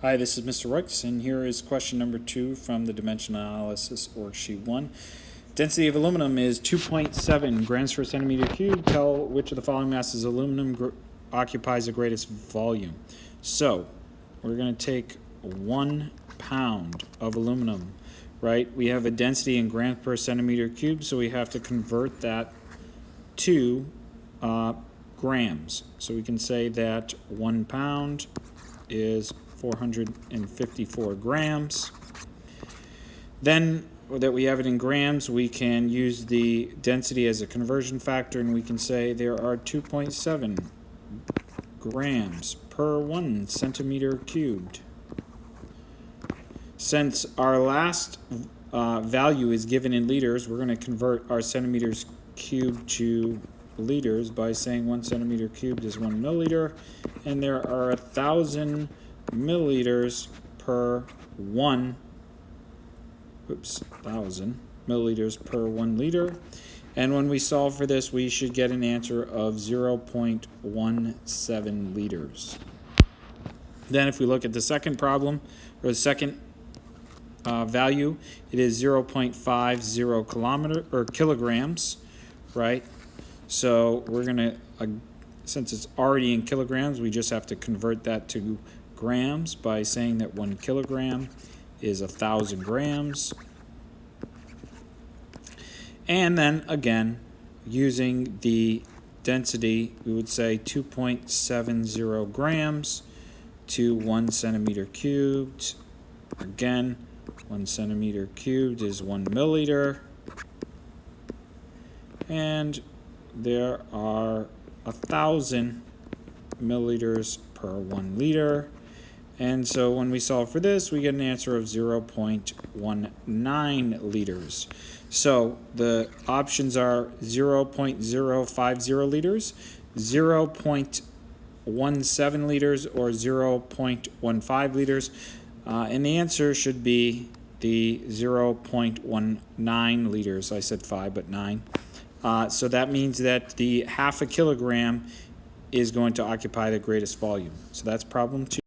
Hi, this is Mr. Rooks, and here is question number 2 from the Dimensional Analysis Worksheet 1. Density of aluminum is 2.7 grams per centimeter cubed. Tell which of the following masses of aluminum occupies the greatest volume. So, we're going to take 1 pound of aluminum, right? We have a density in grams per centimeter cubed, so we have to convert that to grams. So we can say that 1 pound is 454 grams. Then that we have it in grams, we can use the density as a conversion factor, and we can say there are 2.7 grams per 1 centimeter cubed. Since our last value is given in liters, we're going to convert our centimeters cubed to liters by saying 1 centimeter cubed is 1 milliliter, and there are 1,000 milliliters per 1 milliliters per 1 liter. And when we solve for this, we should get an answer of 0.17 liters. Then if we look at the second problem, or the second value, it is 0.50 kilograms, right? So we're going to, since it's already in kilograms, we just have to convert that to grams by saying that 1 kilogram is 1,000 grams. And then again, using the density, we would say 2.70 grams to 1 centimeter cubed. Again, 1 centimeter cubed is 1 milliliter. And there are 1,000 milliliters per 1 liter. And so when we solve for this, we get an answer of 0.19 liters. So the options are 0.050 liters, 0.17 liters, or 0.15 liters. And the answer should be the 0.19 liters. I said 5, but 9. So that means that the half a kilogram is going to occupy the greatest volume. So that's problem 2.